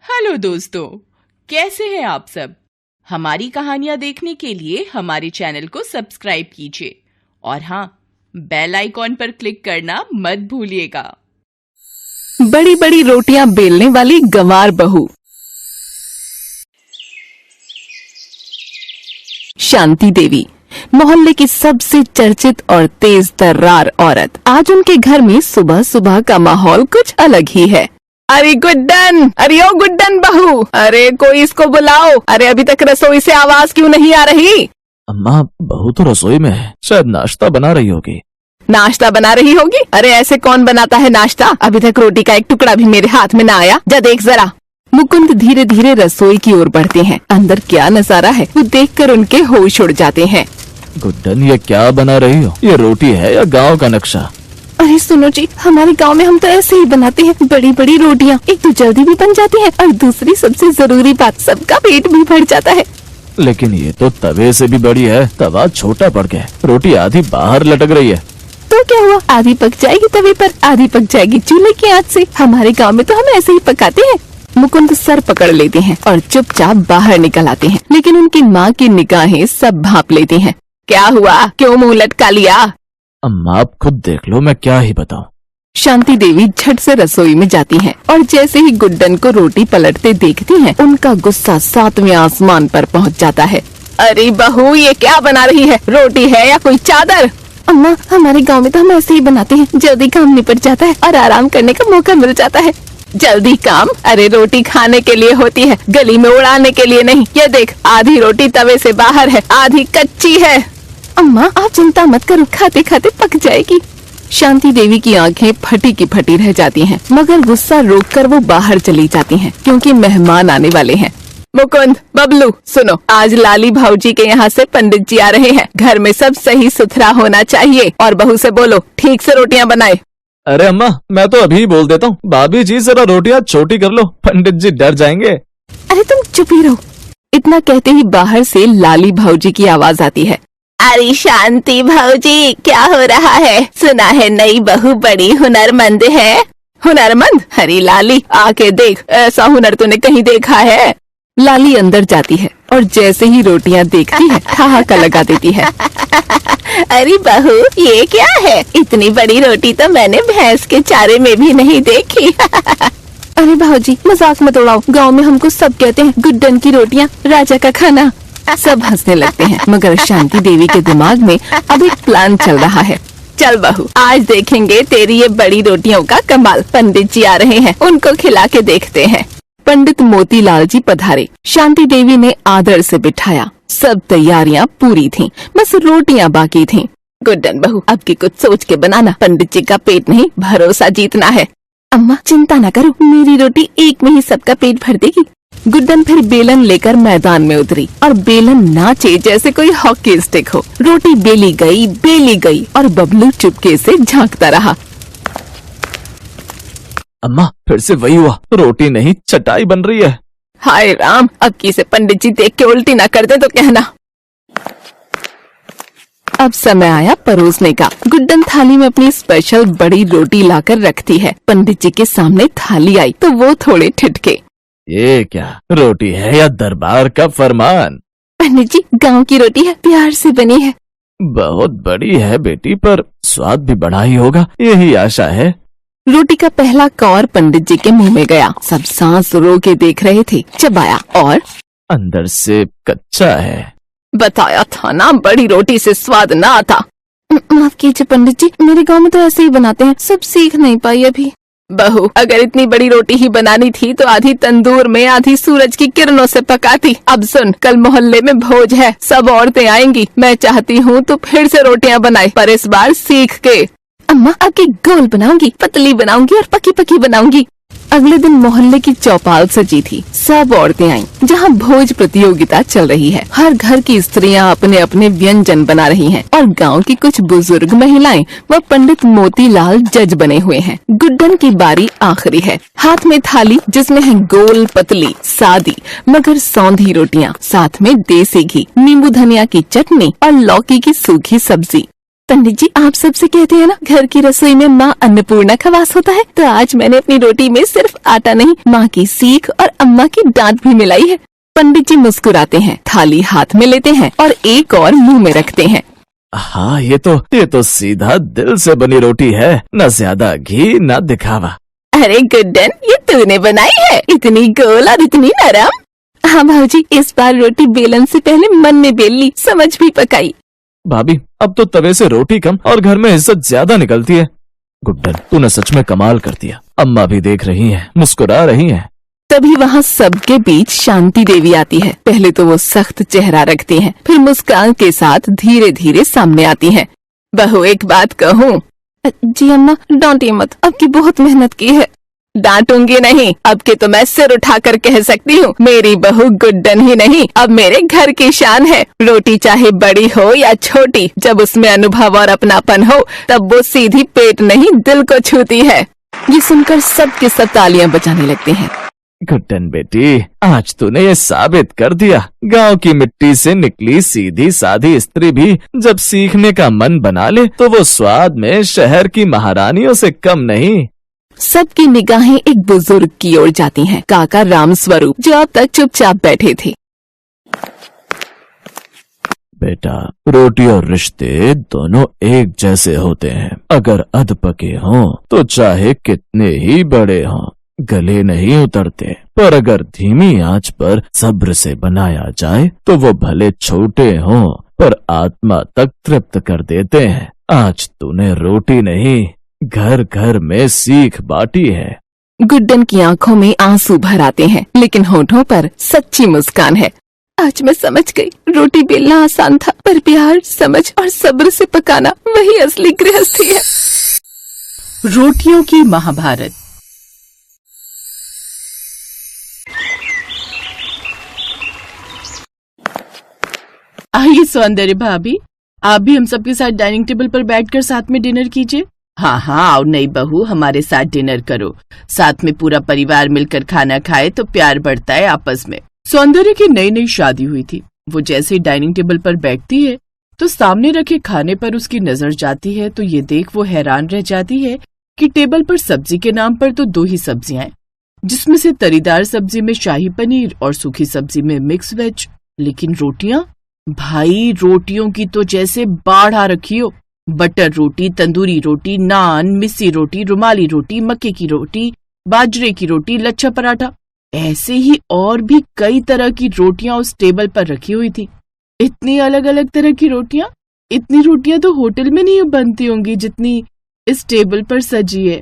Hello दोस्तों, कैसे हैं आप सब। हमारी कहानियां देखने के लिए हमारे चैनल को सब्सक्राइब कीजिए और हाँ, बेल आइकॉन पर क्लिक करना मत भूलिएगा। बड़ी बड़ी रोटियां बेलने वाली गंवार बहू। शांति देवी मोहल्ले की सबसे चर्चित और तेज तर्रार औरत। आज उनके घर में सुबह सुबह का माहौल कुछ अलग ही है। अरे गुड्डन, अरे ओ गुड्डन बहू, अरे कोई इसको बुलाओ। अरे अभी तक रसोई से आवाज क्यों नहीं आ रही? अम्मा, बहू तो रसोई में है, शायद नाश्ता बना रही होगी। नाश्ता बना रही होगी? अरे ऐसे कौन बनाता है नाश्ता? अभी तक रोटी का एक टुकड़ा भी मेरे हाथ में न आया। जा देख जरा। मुकुंद धीरे धीरे रसोई की ओर बढ़ते हैं। अंदर क्या नजारा है वो देखकर उनके होश उड़ जाते हैं। गुड्डन, ये क्या बना रही हो? ये रोटी है या गांव का नक्शा? अरे सुनो जी, हमारे गांव में हम तो ऐसे ही बनाते हैं, बड़ी बड़ी रोटियां। एक तो जल्दी भी बन जाती है और दूसरी सबसे जरूरी बात, सबका पेट भी भर जाता है। लेकिन ये तो तवे से भी बड़ी है, तवा छोटा पड़ गया, रोटी आधी बाहर लटक रही है। तो क्या हुआ, आधी पक जाएगी तवे पर, आधी पक जाएगी चूल्हे की आंच से। हमारे गांव में तो हम ऐसे ही पकाते हैं। मुकुंद सर पकड़ लेते हैं और चुपचाप बाहर निकल आते हैं, लेकिन उनकी माँ की निगाहें सब भांप लेती हैं। क्या हुआ, क्यों मुंह लटका लिया? अम्मा, आप खुद देख लो, मैं क्या ही बताऊं। शांति देवी झट से रसोई में जाती हैं और जैसे ही गुड्डन को रोटी पलटते देखती हैं, उनका गुस्सा 7वें आसमान पर पहुंच जाता है। अरे बहू, ये क्या बना रही है? रोटी है या कोई चादर? अम्मा, हमारे गांव में तो हम ऐसे ही बनाते हैं, जल्दी काम निपट जाता है और आराम करने का मौका मिल जाता है। जल्दी काम? अरे रोटी खाने के लिए होती है, गली में उड़ाने के लिए नहीं। ये देख, आधी रोटी तवे से बाहर है, आधी कच्ची है। अम्मा, आप चिंता मत करो, खाते खाते पक जाएगी। शांति देवी की आंखें फटी की फटी रह जाती हैं, मगर गुस्सा रोककर वो बाहर चली जाती हैं, क्योंकि मेहमान आने वाले हैं। मुकुंद, बबलू, सुनो, आज लाली भाऊजी के यहाँ से पंडित जी आ रहे हैं। घर में सब सही सुथरा होना चाहिए और बहू से बोलो ठीक से रोटियां बनाए। अरे अम्मा, मैं तो अभी बोल देता हूँ। भाभी जी, जरा रोटियां छोटी कर लो, पंडित जी डर जाएंगे। अरे तुम चुप ही रहो। इतना कहते ही बाहर से लाली भाऊजी की आवाज आती है। अरे शांति भाऊजी, क्या हो रहा है? सुना है नई बहू बड़ी हुनरमंद है। हुनरमंद? अरे लाली, आके देख, ऐसा हुनर तूने कहीं देखा है? लाली अंदर जाती है और जैसे ही रोटियां देखती है, ठहाका लगा देती है। अरे बहू, ये क्या है? इतनी बड़ी रोटी तो मैंने भैंस के चारे में भी नहीं देखी। अरे भाऊजी, मजाक मत उड़ाओ। गांव में हमको सब कहते हैं गुड्डन की रोटियां राजा का खाना। सब हंसने लगते हैं, मगर शांति देवी के दिमाग में अब एक प्लान चल रहा है। चल बहू, आज देखेंगे तेरी ये बड़ी रोटियों का कमाल। पंडित जी आ रहे हैं, उनको खिला के देखते हैं। पंडित मोतीलाल जी पधारे। शांति देवी ने आदर से बिठाया। सब तैयारियां पूरी थीं, बस रोटियां बाकी थीं। गुड्डन बहू, अब की कुछ सोच के बनाना, पंडित जी का पेट नहीं, भरोसा जीतना है। अम्मा चिंता न करो, मेरी रोटी एक में ही सबका पेट भर देगी। गुड्डन फिर बेलन लेकर मैदान में उतरी और बेलन नाचे जैसे कोई हॉकी स्टिक हो। रोटी बेली गई और बबलू चुपके से झांकता रहा। अम्मा, फिर से वही हुआ, रोटी नहीं चटाई बन रही है। हाय राम, अब की से पंडित जी देख के उल्टी ना कर दे तो कहना। अब समय आया परोसने का। गुड्डन थाली में अपनी स्पेशल बड़ी रोटी लाकर रखती है। पंडित जी के सामने थाली आई तो वो थोड़े ठिठके। ये क्या, रोटी है या दरबार का फरमान? पंडित जी, गांव की रोटी है, प्यार से बनी है। बहुत बड़ी है बेटी, पर स्वाद भी बड़ा ही होगा, यही आशा है। रोटी का पहला कौर पंडित जी के मुंह में गया। सब सांस रोक के देख रहे थे। चबाया और अंदर से कच्चा है। बताया था ना, बड़ी रोटी से स्वाद ना आता। माफ कीजिए पंडित जी, मेरे गांव में तो ऐसे ही बनाते हैं, सब सीख नहीं पाई अभी। बहू, अगर इतनी बड़ी रोटी ही बनानी थी तो आधी तंदूर में, आधी सूरज की किरणों से पकाती। अब सुन, कल मोहल्ले में भोज है, सब औरतें आएंगी। मैं चाहती हूँ तो फिर से रोटियां बनाए, पर इस बार सीख के। अम्मा, आपकी गोल बनाऊंगी, पतली बनाऊंगी और पकी पकी बनाऊंगी। अगले दिन मोहल्ले की चौपाल सजी थी। सब औरतें आईं, जहाँ भोज प्रतियोगिता चल रही है। हर घर की स्त्रियां अपने अपने व्यंजन बना रही हैं और गांव की कुछ बुजुर्ग महिलाएं व पंडित मोतीलाल जज बने हुए हैं। गुड्डन की बारी आखिरी है। हाथ में थाली जिसमें है गोल पतली सादी मगर सौंधी रोटियां, साथ में देसी घी, नींबू धनिया की चटनी और लौकी की सूखी सब्जी। पंडित जी, आप सबसे कहते हैं ना, घर की रसोई में माँ अन्नपूर्णा का वास होता है, तो आज मैंने अपनी रोटी में सिर्फ आटा नहीं, माँ की सीख और अम्मा की डांट भी मिलाई है। पंडित जी मुस्कुराते हैं, थाली हाथ में लेते हैं और एक और मुंह में रखते हैं। हाँ, ये तो सीधा दिल से बनी रोटी है, न ज्यादा घी न दिखावा। अरे गुड्डन, ये तूने बनाई है? इतनी गोल और इतनी नरम। हाँ भाऊजी, इस बार रोटी बेलन से पहले मन में बेल ली, समझ भी पकाई। भाभी, अब तो तवे से रोटी कम और घर में इज्जत ज्यादा निकलती है। गुड्डन, तूने सच में कमाल कर दिया। अम्मा भी देख रही हैं, मुस्कुरा रही हैं। तभी वहाँ सबके बीच शांति देवी आती है। पहले तो वो सख्त चेहरा रखती हैं, फिर मुस्कान के साथ धीरे धीरे सामने आती हैं। बहू, एक बात कहूँ? जी अम्मा, डांटिए मत, अब की बहुत मेहनत की है। डांटूंगी नहीं, अब के तो मैं सिर उठाकर कह सकती हूँ, मेरी बहू गुड्डन ही नहीं, अब मेरे घर की शान है। रोटी चाहे बड़ी हो या छोटी, जब उसमें अनुभव और अपनापन हो, तब वो सीधी पेट नहीं दिल को छूती है। ये सुनकर सब के सब तालियां बजाने लगते हैं। गुड्डन बेटी, आज तूने ये साबित कर दिया, गांव की मिट्टी से निकली सीधी सादी स्त्री भी जब सीखने का मन बना ले तो वो स्वाद में शहर की महारानियों से कम नहीं। सबकी निगाहें एक बुजुर्ग की ओर जाती हैं, काका राम स्वरूप, जो अब तक चुपचाप बैठे थे। बेटा, रोटी और रिश्ते दोनों एक जैसे होते हैं। अगर अधपके हों तो चाहे कितने ही बड़े हों, गले नहीं उतरते। पर अगर धीमी आंच पर सब्र से बनाया जाए तो वो भले छोटे हों पर आत्मा तक तृप्त कर देते हैं। आज तूने रोटी नहीं, घर घर में सीख बांटी है। गुड्डन की आंखों में आंसू भर आते हैं, लेकिन होठों पर सच्ची मुस्कान है। आज मैं समझ गई, रोटी बेलना आसान था, पर प्यार, समझ और सब्र से पकाना वही असली गृहस्थी है। रोटियों की महाभारत। आइए सौंदर्य भाभी, आप भी हम सबके साथ डाइनिंग टेबल पर बैठकर साथ में डिनर कीजिए। हाँ हाँ, आओ नई बहू, हमारे साथ डिनर करो। साथ में पूरा परिवार मिलकर खाना खाए तो प्यार बढ़ता है आपस में। सौंदर्य की नई नई शादी हुई थी। वो जैसे डाइनिंग टेबल पर बैठती है तो सामने रखे खाने पर उसकी नजर जाती है तो ये देख वो हैरान रह जाती है कि टेबल पर सब्जी के नाम पर तो 2 ही सब्जियां हैं, जिसमें से तरीदार सब्जी में शाही पनीर और सूखी सब्जी में मिक्स वेज। लेकिन रोटियां, भाई रोटियों की तो जैसे बाढ़ आ रखी हो। बटर रोटी, तंदूरी रोटी, नान, मिस्सी रोटी, रुमाली रोटी, मक्के की रोटी, बाजरे की रोटी, लच्छा पराठा, ऐसे ही और भी कई तरह की रोटियां उस टेबल पर रखी हुई थी। इतनी अलग अलग तरह की रोटियां, इतनी रोटियां तो होटल में नहीं बनती होंगी जितनी इस टेबल पर सजी है।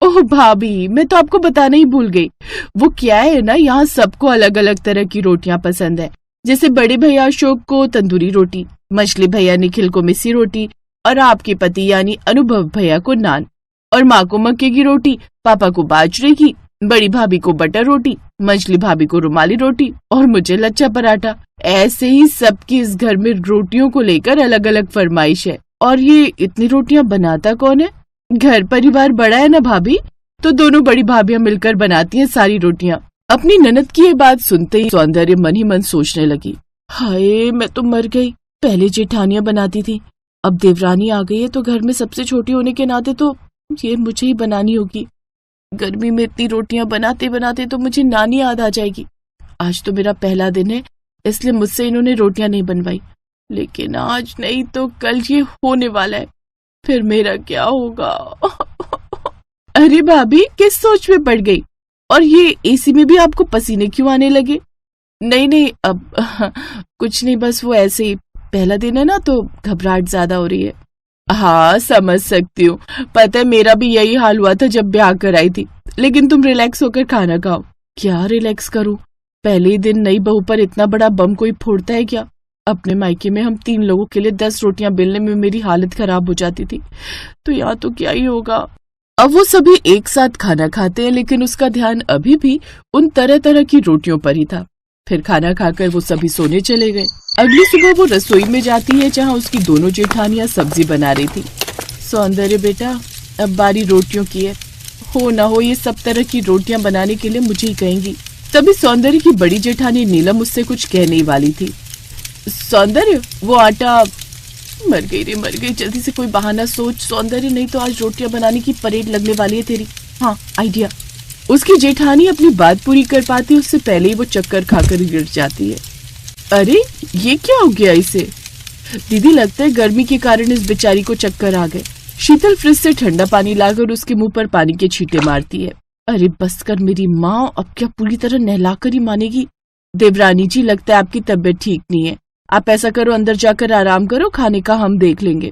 ओह भाभी, मैं तो आपको बताना ही भूल गई। वो क्या है ना, यहाँ सबको अलग अलग तरह की रोटियां पसंद है। जैसे बड़े भैया अशोक को तंदूरी रोटी, मछली भैया निखिल को मिस्सी रोटी और आपके पति यानी अनुभव भैया को नान, और माँ को मक्के की रोटी, पापा को बाजरे की, बड़ी भाभी को बटर रोटी, मछली भाभी को रुमाली रोटी और मुझे लच्छा पराठा। ऐसे ही सबकी इस घर में रोटियों को लेकर अलग अलग फरमाइश है। और ये इतनी रोटियां बनाता कौन है? घर परिवार बड़ा है ना भाभी, तो दोनों बड़ी भाभियां मिलकर बनाती हैं सारी रोटियां। अपनी ननद की ये बात सुनते ही सौंदर्य मन ही मन सोचने लगी, हाय मैं तो मर गई। पहले जेठानियां बनाती थी, अब देवरानी आ गई है तो घर में सबसे छोटी होने के नाते तो ये मुझे ही बनानी होगी। गर्मी में इतनी रोटियां बनाते बनाते तो मुझे नानी याद आ जाएगी। आज तो मेरा पहला दिन है, इसलिए मुझसे इन्होंने रोटियां नहीं बनवाई, लेकिन आज नहीं तो कल ये होने वाला है, फिर मेरा क्या होगा? अरे भाभी, किस सोच में पड़ गई? और ये एसी में भी आपको पसीने क्यों आने लगे? नहीं अब कुछ नहीं, बस वो ऐसे ही, पहला दिन है ना तो घबराहट ज्यादा हो रही है। हाँ समझ सकती हूँ, पता है मेरा भी यही हाल हुआ था जब ब्याह कराई थी। लेकिन तुम रिलैक्स होकर खाना खाओ। क्या रिलैक्स करूँ? पहले ही दिन नई बहू पर इतना बड़ा बम कोई फोड़ता है क्या? अपने मायके में हम 3 लोगों के लिए 10 रोटियां बेलने में मेरी हालत खराब हो जाती थी, तो यहाँ तो क्या ही होगा। अब वो सभी एक साथ खाना खाते हैं, लेकिन उसका ध्यान अभी भी उन तरह तरह की रोटियों पर ही था। फिर खाना खाकर वो सभी सोने चले गए। अगली सुबह वो रसोई में जाती है जहाँ उसकी दोनों जेठानियां सब्जी बना रही थी। सौंदर्य बेटा, अब बारी रोटियों की है, हो ना हो ये सब तरह की रोटियां बनाने के लिए मुझे ही कहेंगी। तभी सौंदर्य की बड़ी जेठानी नीलम उससे कुछ कहने वाली थी। सौंदर्य, वो आटा मर गई, जल्दी से कोई बहाना सोच सौंदर्य, नहीं तो आज रोटियां बनाने की परेड लगने वाली है तेरी। हाँ, आइडिया। उसकी जेठानी अपनी बात पूरी कर पाती उससे पहले ही वो चक्कर खाकर गिर जाती है। अरे ये क्या हो गया इसे? दीदी लगता है गर्मी के कारण इस बेचारी को चक्कर आ गए। शीतल फ्रिज से ठंडा पानी लाकर उसके मुंह पर पानी के छींटे मारती है। अरे बस कर मेरी माँ, अब क्या पूरी तरह नहलाकर ही मानेगी? देवरानी जी लगता है आपकी तबीयत ठीक नहीं है, आप ऐसा करो अंदर जाकर आराम करो, खाने का हम देख लेंगे।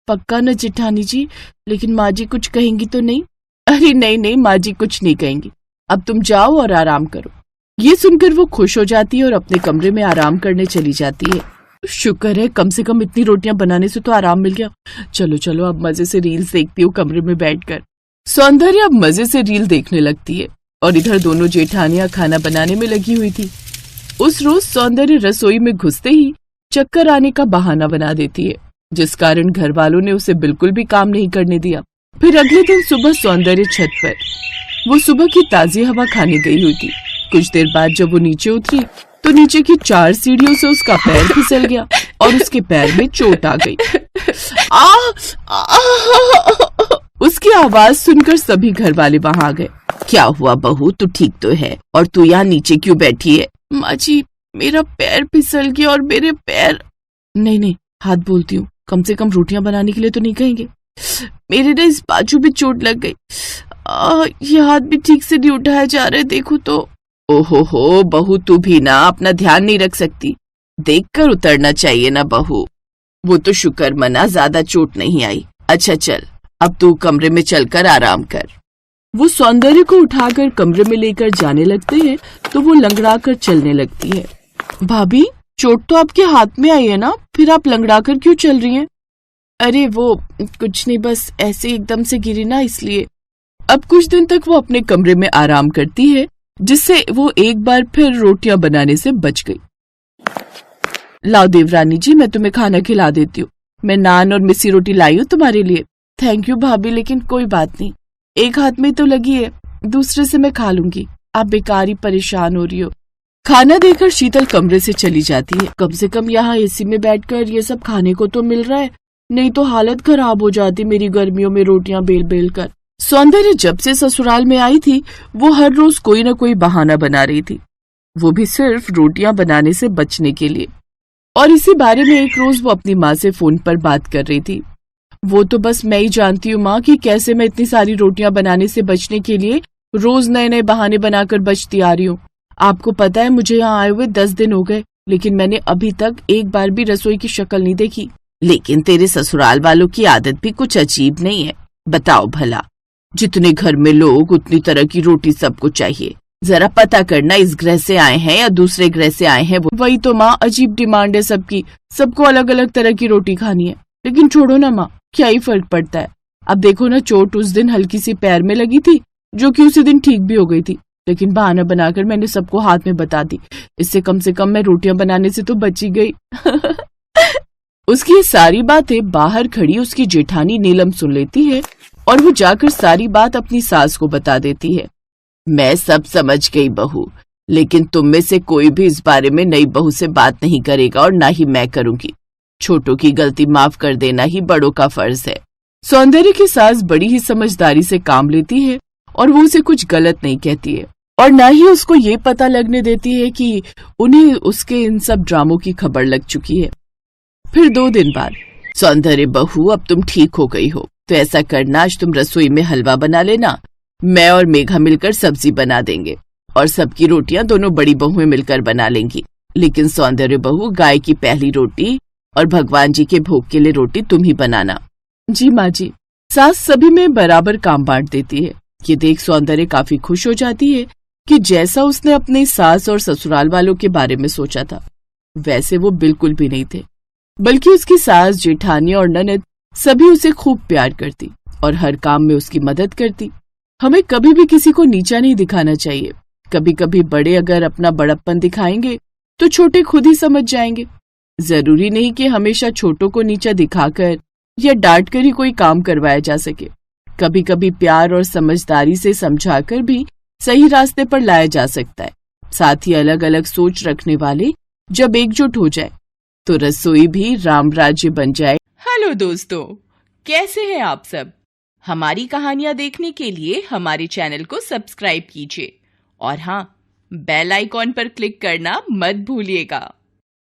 पक्का न जेठानी जी? लेकिन माँ जी कुछ कहेंगी तो नहीं? अरे नहीं, माँ जी कुछ नहीं कहेंगी, अब तुम जाओ और आराम करो। ये सुनकर वो खुश हो जाती है और अपने कमरे में आराम करने चली जाती है। शुक्र है कम से कम इतनी रोटियां बनाने से तो आराम मिल गया। चलो अब मजे से रील्स देखती हूँ कमरे में बैठकर। सौंदर्य अब मजे से रील देखने लगती है और इधर दोनों जेठानियां खाना बनाने में लगी हुई थी। उस रोज सौंदर्य रसोई में घुसते ही चक्कर आने का बहाना बना देती है, जिस कारण घर वालों ने उसे बिल्कुल भी काम नहीं करने दिया। फिर अगले दिन सुबह सौंदर्य छत पर, वो सुबह की ताजी हवा खाने गई हुई थी। कुछ देर बाद जब वो नीचे उतरी तो नीचे की 4 सीढ़ियों से उसका पैर फिसल गया और उसके पैर में चोट आ गई। उसकी आवाज सुनकर सभी घर वाले वहां आ गए। क्या हुआ बहू, तू ठीक तो है? और तू यहाँ नीचे क्यों बैठी है? माँ जी मेरा पैर फिसल गया और मेरे पैर। नहीं, हाथ बोलती हूँ, कम से कम रोटियां बनाने के लिए तो नहीं कहेंगे। मेरे ना इस बाजू भी चोट लग गई, ये हाथ भी ठीक से नहीं उठाया जा रहा है, देखो तो। ओहो बहू, तू भी ना अपना ध्यान नहीं रख सकती, देखकर उतरना चाहिए ना बहू। वो तो शुक्र मना ज्यादा चोट नहीं आई। अच्छा चल, अब तू कमरे में चलकर आराम कर। वो सौंदर्य को उठाकर कमरे में लेकर जाने लगते हैं तो वो लंगड़ाकर चलने लगती है। भाभी चोट तो आपके हाथ में आई है ना, फिर आप लंगड़ाकर क्यों चल रही हैं? अरे वो कुछ नहीं, बस ऐसे एकदम से गिरी ना इसलिए। अब कुछ दिन तक वो अपने कमरे में आराम करती है, जिससे वो एक बार फिर रोटियां बनाने से बच गई। लाओ देवरानी जी, मैं तुम्हें खाना खिला देती हूँ। मैं नान और मिस्सी रोटी लाई हूँ तुम्हारे लिए। थैंक यू भाभी, लेकिन कोई बात नहीं, एक हाथ में तो लगी है, दूसरे से मैं खा लूंगी, आप बेकार ही परेशान हो रही हो। खाना देकर शीतल कमरे से चली जाती है। कम से कम यहाँ एसी में बैठकर ये सब खाने को तो मिल रहा है, नहीं तो हालत खराब हो जाती मेरी गर्मियों में रोटियां बेल बेल कर। सौंदर्य जब से ससुराल में आई थी वो हर रोज कोई न कोई बहाना बना रही थी, वो भी सिर्फ रोटियां बनाने से बचने के लिए। और इसी बारे में एक रोज वो अपनी माँ से फोन पर बात कर रही थी। वो तो बस मैं ही जानती हूँ माँ कि कैसे मैं इतनी सारी रोटियां बनाने से बचने के लिए रोज नए नए बहाने बनाकर बचती आ रही हूँ। आपको पता है मुझे यहाँ आए हुए 10 दिन हो गए, लेकिन मैंने अभी तक एक बार भी रसोई की शक्ल नहीं देखी। लेकिन तेरे ससुराल वालों की आदत भी कुछ अजीब नहीं है, बताओ भला, जितने घर में लोग उतनी तरह की रोटी सबको चाहिए। जरा पता करना इस ग्रह से आए हैं या दूसरे ग्रह से आए हैं। वही तो माँ, अजीब डिमांड है सबकी, सबको अलग अलग तरह की रोटी खानी है। लेकिन छोड़ो ना माँ, क्या ही फर्क पड़ता है। अब देखो ना, चोट उस दिन हल्की सी पैर में लगी थी, जो कि उसी दिन ठीक भी हो गई थी, लेकिन बहाना बनाकर मैंने सबको हाथ में बता दी। इससे कम से कम मैं रोटियां बनाने से तो बची गई। उसकी ये सारी बातें बाहर खड़ी उसकी जेठानी नीलम सुन लेती है और वो जाकर सारी बात अपनी सास को बता देती है। मैं सब समझ गई बहू, लेकिन तुम में से कोई भी इस बारे में नई बहू से बात नहीं करेगा और ना ही मैं करूंगी। छोटों की गलती माफ कर देना ही बड़ों का फर्ज है। सौंदर्य की सास बड़ी ही समझदारी से काम लेती है और वो उसे कुछ गलत नहीं कहती है और ना ही उसको ये पता लगने देती है कि उन्हें उसके इन सब ड्रामों की खबर लग चुकी है। फिर 2 दिन बाद, सौंदर्य बहू अब तुम ठीक हो गई हो, तो ऐसा करना, आज तुम रसोई में हलवा बना लेना, मैं और मेघा मिलकर सब्जी बना देंगे और सबकी रोटियां दोनों बड़ी बहुएं मिलकर बना लेंगी। लेकिन सौंदर्य बहू, गाय की पहली रोटी और भगवान जी के भोग के लिए रोटी तुम ही बनाना। जी माँ जी। सास सभी में बराबर काम बांट देती है। ये देख सौंदर्य काफी खुश हो जाती है कि जैसा उसने अपने सास और ससुराल वालों के बारे में सोचा था वैसे वो बिल्कुल भी नहीं थे, बल्कि उसकी सास, जेठानी और ननद सभी उसे खूब प्यार करती और हर काम में उसकी मदद करती। हमें कभी भी किसी को नीचा नहीं दिखाना चाहिए। कभी कभी बड़े अगर अपना बड़प्पन दिखाएंगे तो छोटे खुद ही समझ जाएंगे। जरूरी नहीं कि हमेशा छोटों को नीचा दिखाकर या डांट कर ही कोई काम करवाया जा सके। कभी कभी प्यार और समझदारी से समझाकर भी सही रास्ते पर लाया जा सकता है। साथ ही अलग अलग सोच रखने वाले जब एकजुट हो जाए तो रसोई भी राम राज्य बन जाए। हेलो दोस्तों, कैसे हैं आप सब? हमारी कहानियां देखने के लिए हमारे चैनल को सब्सक्राइब कीजिए और हाँ, बेल आइकॉन पर क्लिक करना मत भूलिएगा।